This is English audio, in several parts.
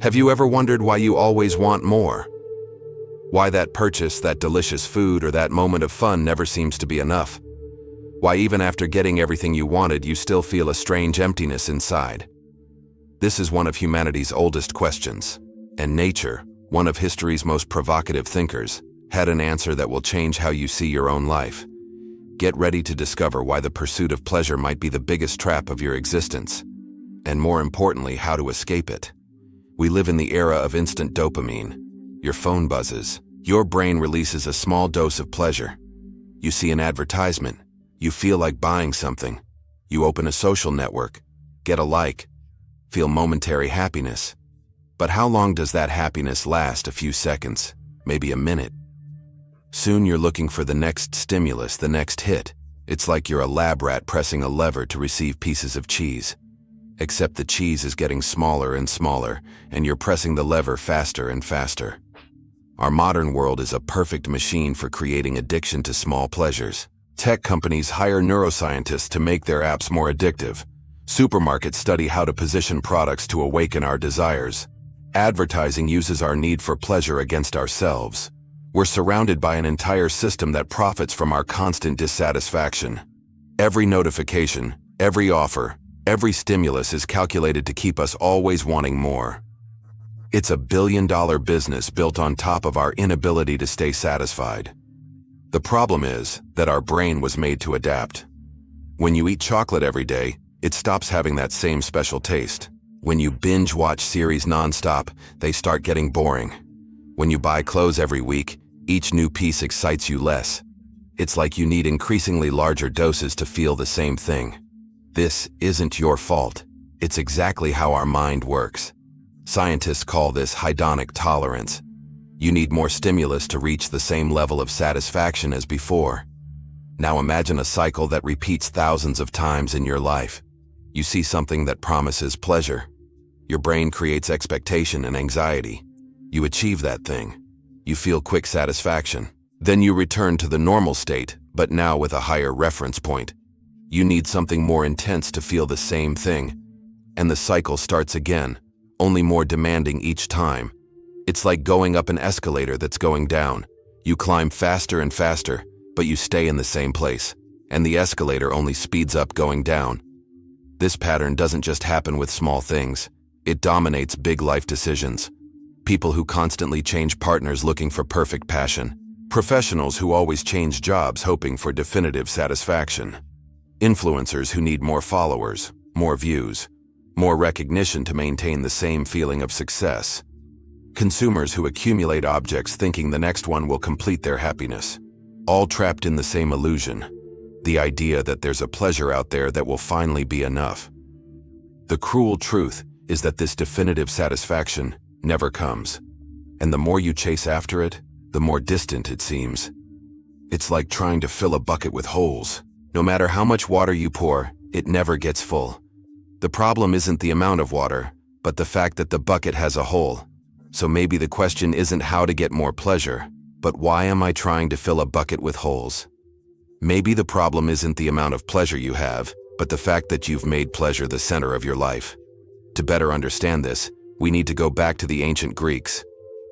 Have you ever wondered why you always want more? Why that purchase, that delicious food, or that moment of fun never seems to be enough? Why even after getting everything you wanted, you still feel a strange emptiness inside? This is one of humanity's oldest questions, and nature, one of history's most provocative thinkers, had an answer that will change how you see your own life. Get ready to discover why the pursuit of pleasure might be the biggest trap of your existence, and more importantly, how to escape it. We live in the era of instant dopamine. Your phone buzzes. Your brain releases a small dose of pleasure. You see an advertisement. You feel like buying something. You open a social network, get a like, feel momentary happiness. But how long does that happiness last? A few seconds, maybe a minute. Soon you're looking for the next stimulus, the next hit. It's like you're a lab rat pressing a lever to receive pieces of cheese. Except the cheese is getting smaller and smaller, and you're pressing the lever faster and faster. Our modern world is a perfect machine for creating addiction to small pleasures. Tech companies hire neuroscientists to make their apps more addictive. Supermarkets study how to position products to awaken our desires. Advertising uses our need for pleasure against ourselves. We're surrounded by an entire system that profits from our constant dissatisfaction. Every notification, every offer, every stimulus is calculated to keep us always wanting more. It's a billion-dollar business built on top of our inability to stay satisfied. The problem is that our brain was made to adapt. When you eat chocolate every day, it stops having that same special taste. When you binge-watch series nonstop, they start getting boring. When you buy clothes every week, each new piece excites you less. It's like you need increasingly larger doses to feel the same thing. This isn't your fault. It's exactly how our mind works. Scientists call this hedonic tolerance. You need more stimulus to reach the same level of satisfaction as before. Now imagine a cycle that repeats thousands of times in your life. You see something that promises pleasure. Your brain creates expectation and anxiety. You achieve that thing. You feel quick satisfaction. Then you return to the normal state, but now with a higher reference point. You need something more intense to feel the same thing. And the cycle starts again, only more demanding each time. It's like going up an escalator that's going down. You climb faster and faster, but you stay in the same place, and the escalator only speeds up going down. This pattern doesn't just happen with small things. It dominates big life decisions. People who constantly change partners looking for perfect passion. Professionals who always change jobs hoping for definitive satisfaction. Influencers who need more followers, more views, more recognition to maintain the same feeling of success. Consumers who accumulate objects thinking the next one will complete their happiness. All trapped in the same illusion, the idea that there's a pleasure out there that will finally be enough. The cruel truth is that this definitive satisfaction never comes, and the more you chase after it, the more distant it seems. It's like trying to fill a bucket with holes. No matter how much water you pour, it never gets full. The problem isn't the amount of water, but the fact that the bucket has a hole. So maybe the question isn't how to get more pleasure, but why am I trying to fill a bucket with holes? Maybe the problem isn't the amount of pleasure you have, but the fact that you've made pleasure the center of your life. To better understand this, we need to go back to the ancient Greeks.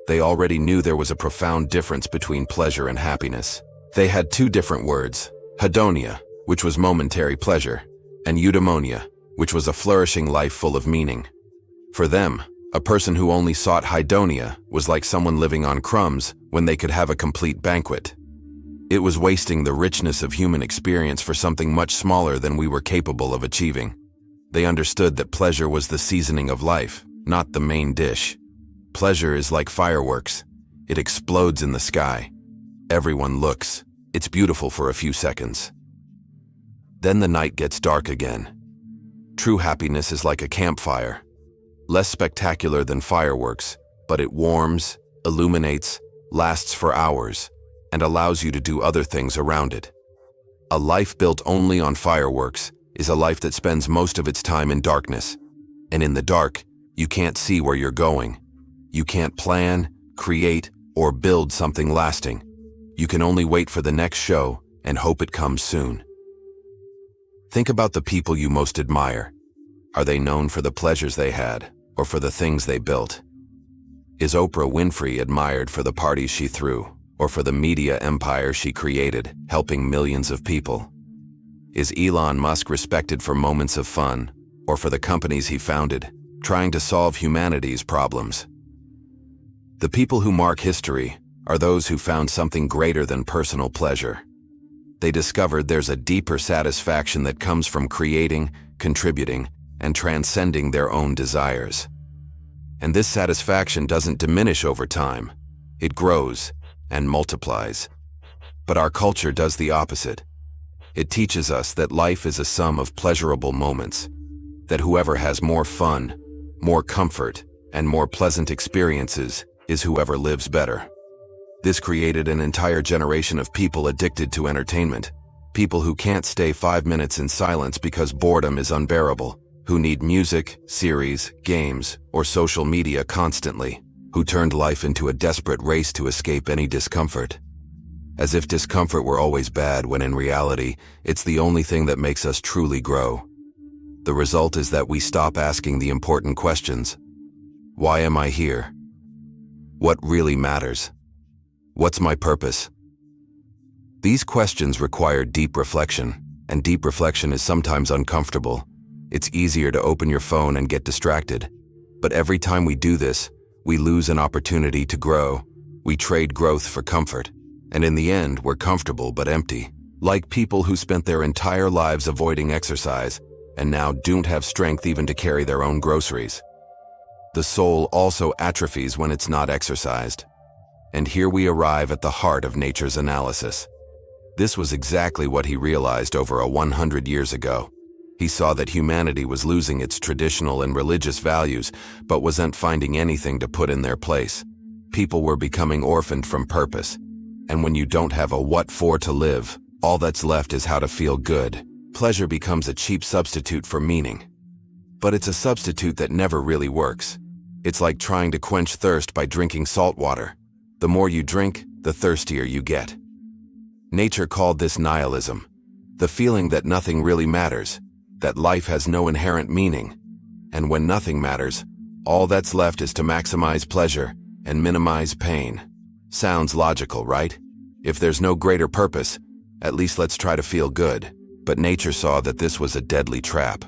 They already knew there was a profound difference between pleasure and happiness. They had two different words, hedonia, which was momentary pleasure, and eudaimonia, which was a flourishing life full of meaning. For them, a person who only sought hedonia was like someone living on crumbs when they could have a complete banquet. It was wasting the richness of human experience for something much smaller than we were capable of achieving. They understood that pleasure was the seasoning of life, not the main dish. Pleasure is like fireworks. It explodes in the sky. Everyone looks. It's beautiful for a few seconds. Then the night gets dark again. True happiness is like a campfire. Less spectacular than fireworks, but it warms, illuminates, lasts for hours, and allows you to do other things around it. A life built only on fireworks is a life that spends most of its time in darkness. And in the dark, you can't see where you're going. You can't plan, create, or build something lasting. You can only wait for the next show and hope it comes soon. Think about the people you most admire. Are they known for the pleasures they had, or for the things they built? Is Oprah Winfrey admired for the parties she threw, or for the media empire she created, helping millions of people? Is Elon Musk respected for moments of fun, or for the companies he founded, trying to solve humanity's problems? The people who mark history are those who found something greater than personal pleasure. They discovered there's a deeper satisfaction that comes from creating, contributing, and transcending their own desires. And this satisfaction doesn't diminish over time. It grows and multiplies. But our culture does the opposite. It teaches us that life is a sum of pleasurable moments, that whoever has more fun, more comfort, and more pleasant experiences is whoever lives better. This created an entire generation of people addicted to entertainment, people who can't stay 5 minutes in silence because boredom is unbearable, who need music, series, games, or social media constantly, who turned life into a desperate race to escape any discomfort. As if discomfort were always bad, when in reality, it's the only thing that makes us truly grow. The result is that we stop asking the important questions. Why am I here? What really matters? What's my purpose? These questions require deep reflection, and deep reflection is sometimes uncomfortable. It's easier to open your phone and get distracted. But every time we do this, we lose an opportunity to grow. We trade growth for comfort. And in the end, we're comfortable but empty. Like people who spent their entire lives avoiding exercise and now don't have strength even to carry their own groceries. The soul also atrophies when it's not exercised. And here we arrive at the heart of nature's analysis. This was exactly what he realized over 100 years ago. He saw that humanity was losing its traditional and religious values, but wasn't finding anything to put in their place. People were becoming orphaned from purpose. And when you don't have a what for to live, all that's left is how to feel good. Pleasure becomes a cheap substitute for meaning. But it's a substitute that never really works. It's like trying to quench thirst by drinking salt water. The more you drink, the thirstier you get. Nature called this nihilism, the feeling that nothing really matters, that life has no inherent meaning. And when nothing matters, all that's left is to maximize pleasure and minimize pain. Sounds logical, right? If there's no greater purpose, at least let's try to feel good. But nature saw that this was a deadly trap.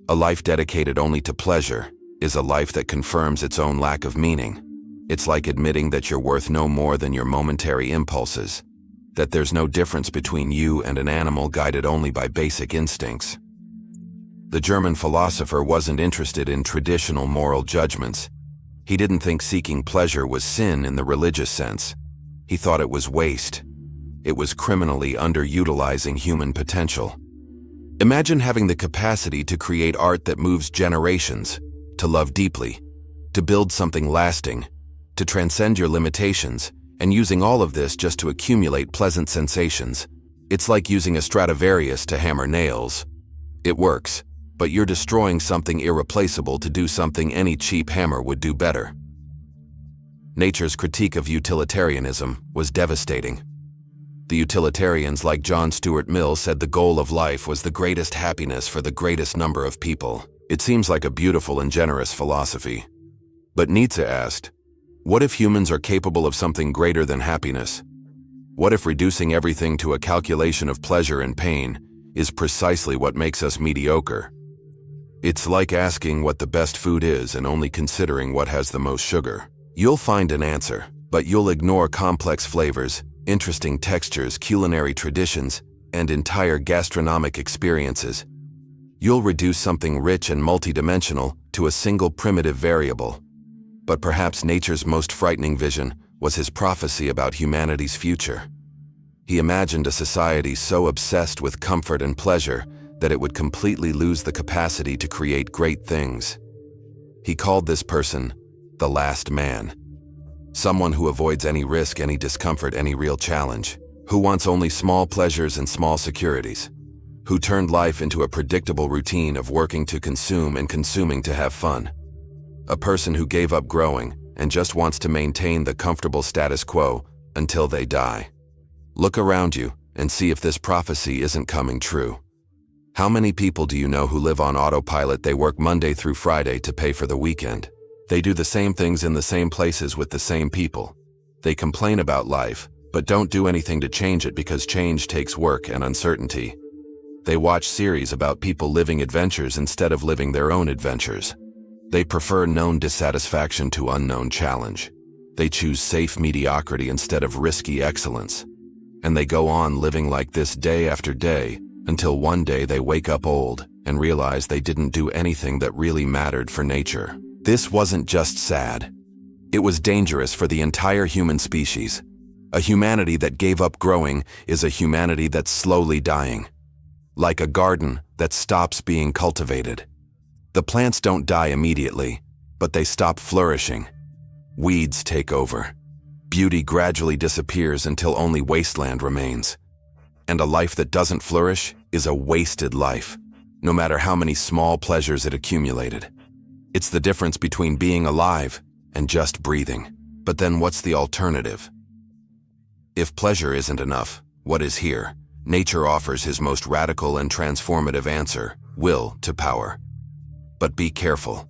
A life dedicated only to pleasure is a life that confirms its own lack of meaning. It's like admitting that you're worth no more than your momentary impulses, that there's no difference between you and an animal guided only by basic instincts. The German philosopher wasn't interested in traditional moral judgments. He didn't think seeking pleasure was sin in the religious sense. He thought it was waste. It was criminally underutilizing human potential. Imagine having the capacity to create art that moves generations, to love deeply, to build something lasting, to transcend your limitations, and using all of this just to accumulate pleasant sensations. It's like using a Stradivarius to hammer nails. It works, but you're destroying something irreplaceable to do something any cheap hammer would do better. Nature's critique of utilitarianism was devastating. The utilitarians like John Stuart Mill said the goal of life was the greatest happiness for the greatest number of people. It seems like a beautiful and generous philosophy. But Nietzsche asked, what if humans are capable of something greater than happiness? What if reducing everything to a calculation of pleasure and pain is precisely what makes us mediocre? It's like asking what the best food is and only considering what has the most sugar. You'll find an answer, but you'll ignore complex flavors, interesting textures, culinary traditions, and entire gastronomic experiences. You'll reduce something rich and multidimensional to a single primitive variable. But perhaps nature's most frightening vision was his prophecy about humanity's future. He imagined a society so obsessed with comfort and pleasure that it would completely lose the capacity to create great things. He called this person the last man. Someone who avoids any risk, any discomfort, any real challenge, who wants only small pleasures and small securities, who turned life into a predictable routine of working to consume and consuming to have fun. A person who gave up growing and just wants to maintain the comfortable status quo until they die. Look around you and see if this prophecy isn't coming true. How many people do you know who live on autopilot? They work Monday through Friday to pay for the weekend. They do the same things in the same places with the same people. They complain about life, but don't do anything to change it because change takes work and uncertainty. They watch series about people living adventures instead of living their own adventures. They prefer known dissatisfaction to unknown challenge. They choose safe mediocrity instead of risky excellence. And they go on living like this day after day, until one day they wake up old and realize they didn't do anything that really mattered for nature. This wasn't just sad. It was dangerous for the entire human species. A humanity that gave up growing is a humanity that's slowly dying. Like a garden that stops being cultivated. The plants don't die immediately, but they stop flourishing. Weeds take over. Beauty gradually disappears until only wasteland remains. And a life that doesn't flourish is a wasted life, no matter how many small pleasures it accumulated. It's the difference between being alive and just breathing. But then what's the alternative? If pleasure isn't enough, what is here? Nature offers his most radical and transformative answer, will to power. But be careful.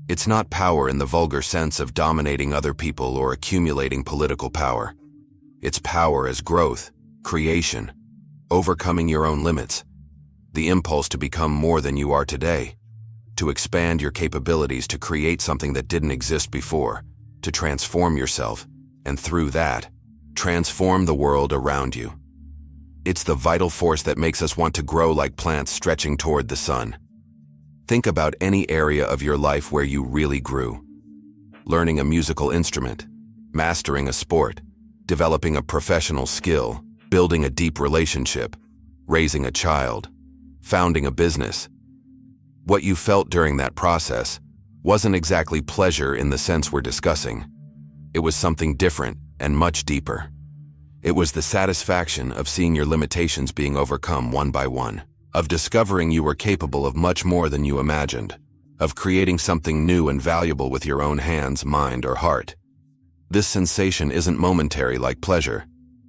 It's not power in the vulgar sense of dominating other people or accumulating political power. It's power as growth, creation, overcoming your own limits, the impulse to become more than you are today, to expand your capabilities to create something that didn't exist before, to transform yourself, and through that, transform the world around you. It's the vital force that makes us want to grow like plants stretching toward the sun. Think about any area of your life where you really grew. Learning a musical instrument, mastering a sport, developing a professional skill, building a deep relationship, raising a child, founding a business. What you felt during that process wasn't exactly pleasure in the sense we're discussing. It was something different and much deeper. It was the satisfaction of seeing your limitations being overcome one by one, of discovering you were capable of much more than you imagined, of creating something new and valuable with your own hands, mind, or heart. This sensation isn't momentary like pleasure.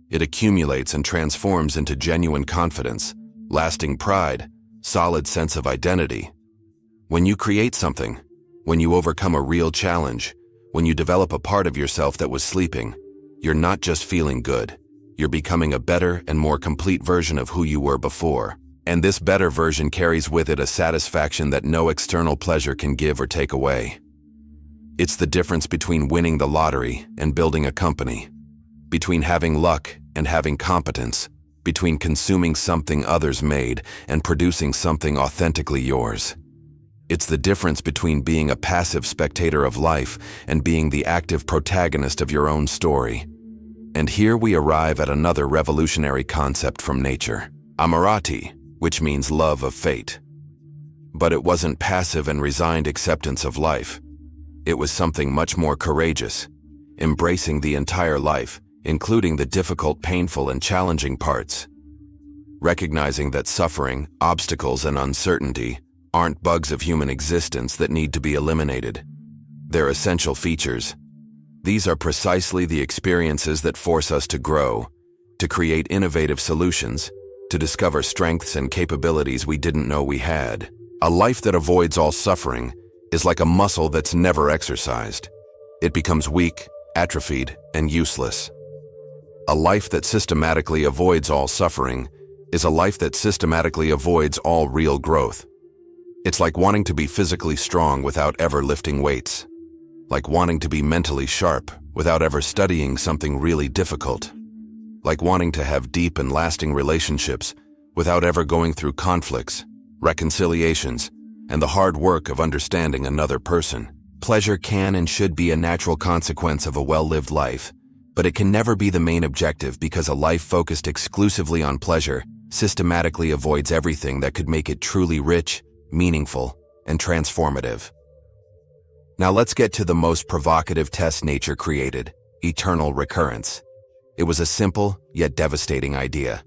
It accumulates and transforms into genuine confidence, lasting pride, solid sense of identity. When you create something, when you overcome a real challenge, when you develop a part of yourself that was sleeping, you're not just feeling good. You're becoming a better and more complete version of who you were before. And this better version carries with it a satisfaction that no external pleasure can give or take away. It's the difference between winning the lottery and building a company, between having luck and having competence, between consuming something others made and producing something authentically yours. It's the difference between being a passive spectator of life and being the active protagonist of your own story. And here we arrive at another revolutionary concept from nature, amarati, which means love of fate. But it wasn't passive and resigned acceptance of life. It was something much more courageous, embracing the entire life, including the difficult, painful, and challenging parts. Recognizing that suffering, obstacles, and uncertainty aren't bugs of human existence that need to be eliminated. They're essential features. These are precisely the experiences that force us to grow, to create innovative solutions, to discover strengths and capabilities we didn't know we had. A life that avoids all suffering is like a muscle that's never exercised. It becomes weak, atrophied, and useless. A life that systematically avoids all suffering is a life that systematically avoids all real growth. It's like wanting to be physically strong without ever lifting weights. Like wanting to be mentally sharp without ever studying something really difficult. Like wanting to have deep and lasting relationships without ever going through conflicts, reconciliations, and the hard work of understanding another person. Pleasure can and should be a natural consequence of a well-lived life, but it can never be the main objective because a life focused exclusively on pleasure systematically avoids everything that could make it truly rich, meaningful, and transformative. Now let's get to the most provocative test nature created, eternal recurrence. It was a simple, yet devastating idea.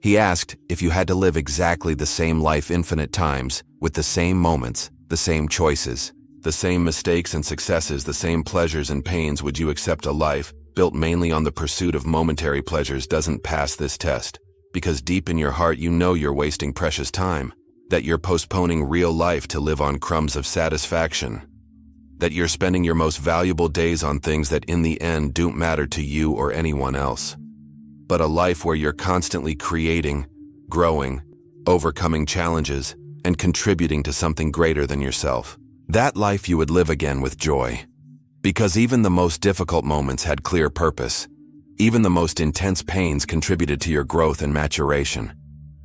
He asked if you had to live exactly the same life infinite times, with the same moments, the same choices, the same mistakes and successes, the same pleasures and pains, would you accept a life built mainly on the pursuit of momentary pleasures? Doesn't pass this test, because deep in your heart you know you're wasting precious time, that you're postponing real life to live on crumbs of satisfaction. that you're spending your most valuable days on things that in the end don't matter to you or anyone else. But a life where you're constantly creating, growing, overcoming challenges, and contributing to something greater than yourself. That life you would live again with joy. Because even the most difficult moments had clear purpose. Even the most intense pains contributed to your growth and maturation.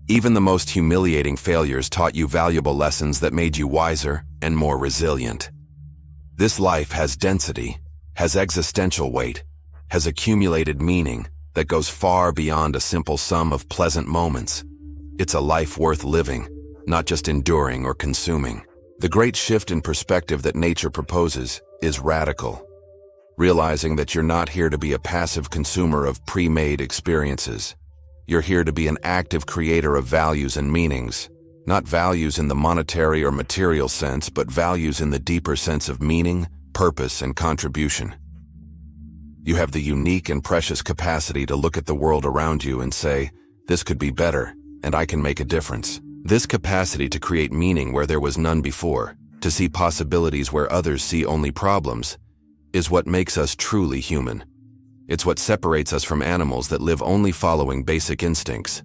Even the most humiliating failures taught you valuable lessons that made you wiser and more resilient. This life has density, has existential weight, has accumulated meaning that goes far beyond a simple sum of pleasant moments. It's a life worth living, not just enduring or consuming. The great shift in perspective that nature proposes is radical. Realizing that you're not here to be a passive consumer of pre-made experiences. You're here to be an active creator of values and meanings. Not values in the monetary or material sense, but values in the deeper sense of meaning, purpose, and contribution. You have the unique and precious capacity to look at the world around you and say, this could be better, and I can make a difference. This capacity to create meaning where there was none before, to see possibilities where others see only problems, is what makes us truly human. It's what separates us from animals that live only following basic instincts.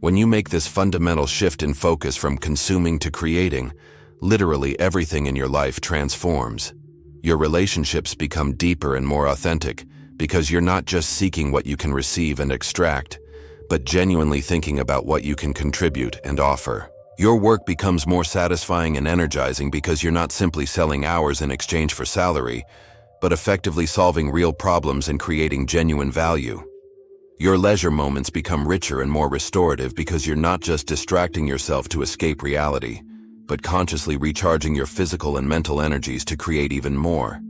When you make this fundamental shift in focus from consuming to creating, literally everything in your life transforms. Your relationships become deeper and more authentic because you're not just seeking what you can receive and extract, but genuinely thinking about what you can contribute and offer. Your work becomes more satisfying and energizing because you're not simply selling hours in exchange for salary, but effectively solving real problems and creating genuine value. Your leisure moments become richer and more restorative because you're not just distracting yourself to escape reality, but consciously recharging your physical and mental energies to create even more.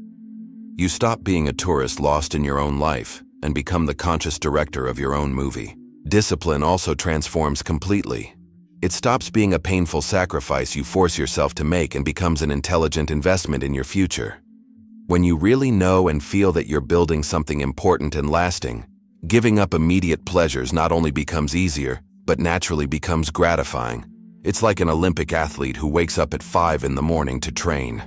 You stop being a tourist lost in your own life and become the conscious director of your own movie. Discipline also transforms completely. It stops being a painful sacrifice you force yourself to make and becomes an intelligent investment in your future. When you really know and feel that you're building something important and lasting, giving up immediate pleasures not only becomes easier, but naturally becomes gratifying. It's like an Olympic athlete who wakes up at 5 in the morning to train.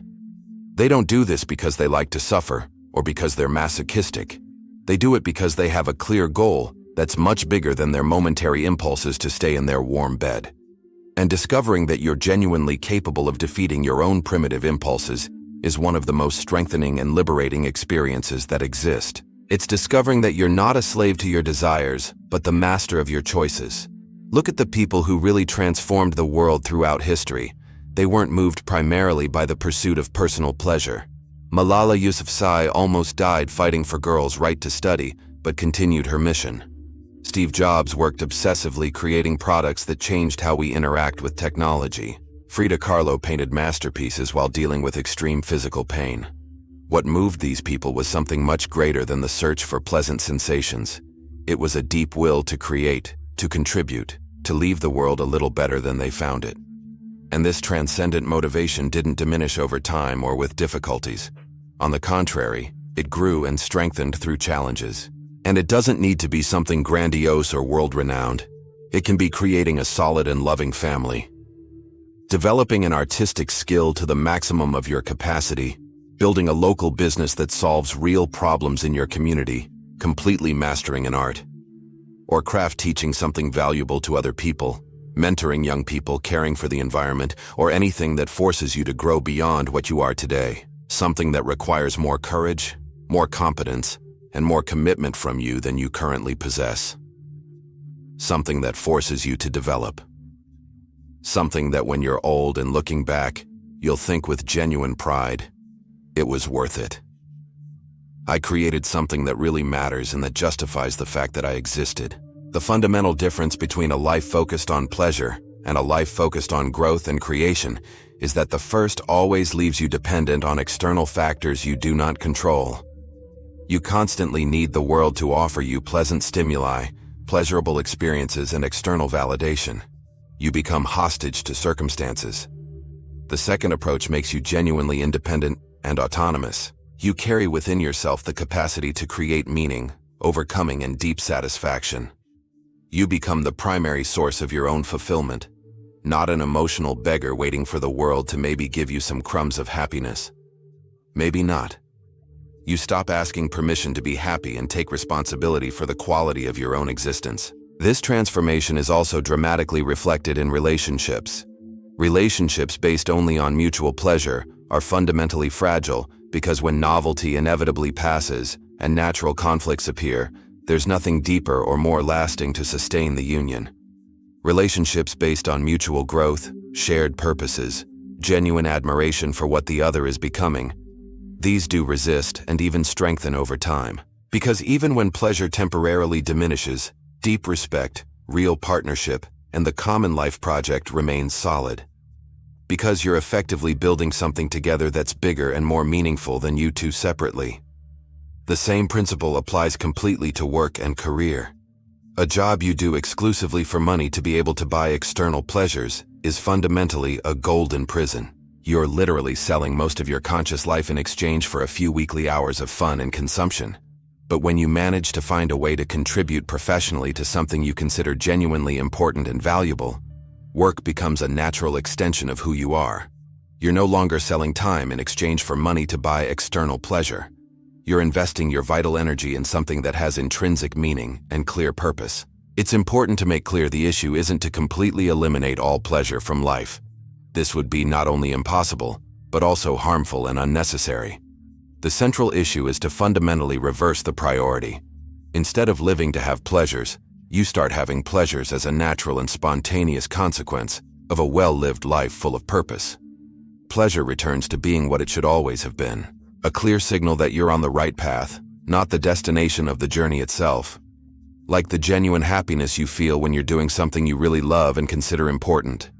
They don't do this because they like to suffer or because they're masochistic. They do it because they have a clear goal that's much bigger than their momentary impulses to stay in their warm bed. And discovering that you're genuinely capable of defeating your own primitive impulses is one of the most strengthening and liberating experiences that exist. It's discovering that you're not a slave to your desires, but the master of your choices. Look at the people who really transformed the world throughout history. They weren't moved primarily by the pursuit of personal pleasure. Malala Yousafzai almost died fighting for girls' right to study, but continued her mission. Steve Jobs worked obsessively creating products that changed how we interact with technology. Frida Kahlo painted masterpieces while dealing with extreme physical pain. What moved these people was something much greater than the search for pleasant sensations. It was a deep will to create, to contribute, to leave the world a little better than they found it. And this transcendent motivation didn't diminish over time or with difficulties. On the contrary, it grew and strengthened through challenges. And it doesn't need to be something grandiose or world-renowned. It can be creating a solid and loving family. Developing an artistic skill to the maximum of your capacity, building a local business that solves real problems in your community, completely mastering an art. Or craft teaching something valuable to other people, mentoring young people, caring for the environment, or anything that forces you to grow beyond what you are today. Something that requires more courage, more competence, and more commitment from you than you currently possess. Something that forces you to develop. Something that when you're old and looking back, you'll think with genuine pride, it was worth it. I created something that really matters and that justifies the fact that I existed. The fundamental difference between a life focused on pleasure and a life focused on growth and creation is that the first always leaves you dependent on external factors you do not control. You constantly need the world to offer you pleasant stimuli, pleasurable experiences, and external validation. You become hostage to circumstances. The second approach makes you genuinely independent and autonomous. You carry within yourself the capacity to create meaning, overcoming, and deep satisfaction. You become the primary source of your own fulfillment, not an emotional beggar waiting for the world to maybe give you some crumbs of happiness. Maybe not. You stop asking permission to be happy and take responsibility for the quality of your own existence. This transformation is also dramatically reflected in relationships. Relationships based only on mutual pleasure are fundamentally fragile because when novelty inevitably passes and natural conflicts appear, there's nothing deeper or more lasting to sustain the union. Relationships based on mutual growth, shared purposes, genuine admiration for what the other is becoming, these do resist and even strengthen over time. Because even when pleasure temporarily diminishes, deep respect, real partnership, and the common life project remains solid. Because you're effectively building something together that's bigger and more meaningful than you two separately. The same principle applies completely to work and career. A job you do exclusively for money to be able to buy external pleasures is fundamentally a golden prison. You're literally selling most of your conscious life in exchange for a few weekly hours of fun and consumption. But when you manage to find a way to contribute professionally to something you consider genuinely important and valuable, work becomes a natural extension of who you are. You're no longer selling time in exchange for money to buy external pleasure. You're investing your vital energy in something that has intrinsic meaning and clear purpose. It's important to make clear the issue isn't to completely eliminate all pleasure from life. This would be not only impossible, but also harmful and unnecessary. The central issue is to fundamentally reverse the priority. Instead of living to have pleasures, you start having pleasures as a natural and spontaneous consequence of a well-lived life full of purpose. Pleasure returns to being what it should always have been, a clear signal that you're on the right path, not the destination of the journey itself. Like the genuine happiness you feel when you're doing something you really love and consider important.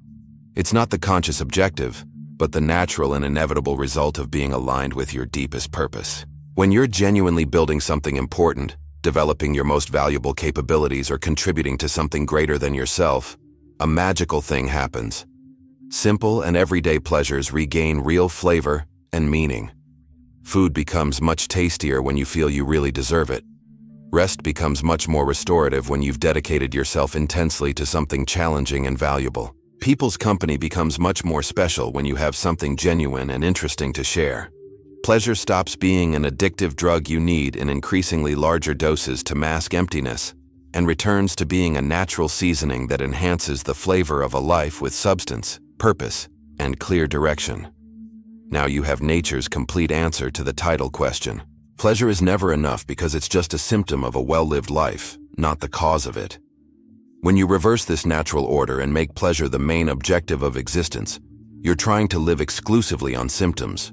It's not the conscious objective, but the natural and inevitable result of being aligned with your deepest purpose. When you're genuinely building something important, developing your most valuable capabilities or contributing to something greater than yourself, a magical thing happens. Simple and everyday pleasures regain real flavor and meaning. Food becomes much tastier when you feel you really deserve it. Rest becomes much more restorative when you've dedicated yourself intensely to something challenging and valuable. People's company becomes much more special when you have something genuine and interesting to share. Pleasure stops being an addictive drug you need in increasingly larger doses to mask emptiness, and returns to being a natural seasoning that enhances the flavor of a life with substance, purpose, and clear direction. Now you have nature's complete answer to the title question. Pleasure is never enough because it's just a symptom of a well-lived life, not the cause of it. When you reverse this natural order and make pleasure the main objective of existence, you're trying to live exclusively on symptoms.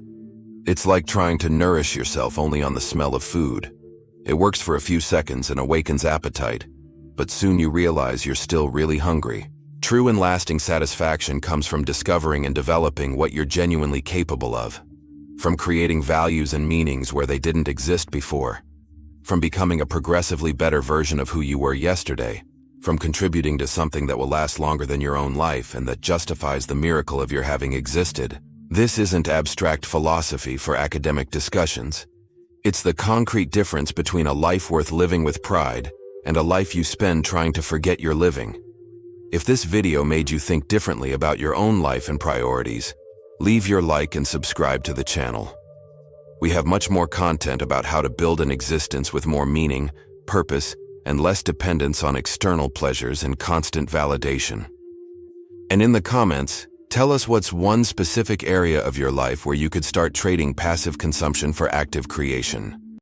It's like trying to nourish yourself only on the smell of food. It works for a few seconds and awakens appetite, but soon you realize you're still really hungry. True and lasting satisfaction comes from discovering and developing what you're genuinely capable of. From creating values and meanings where they didn't exist before. From becoming a progressively better version of who you were yesterday. From contributing to something that will last longer than your own life and that justifies the miracle of your having existed. This isn't abstract philosophy for academic discussions. It's the concrete difference between a life worth living with pride and a life you spend trying to forget you're living. If this video made you think differently about your own life and priorities, leave your like and subscribe to the channel. We have much more content about how to build an existence with more meaning, purpose, and less dependence on external pleasures and constant validation. And in the comments, tell us what's one specific area of your life where you could start trading passive consumption for active creation.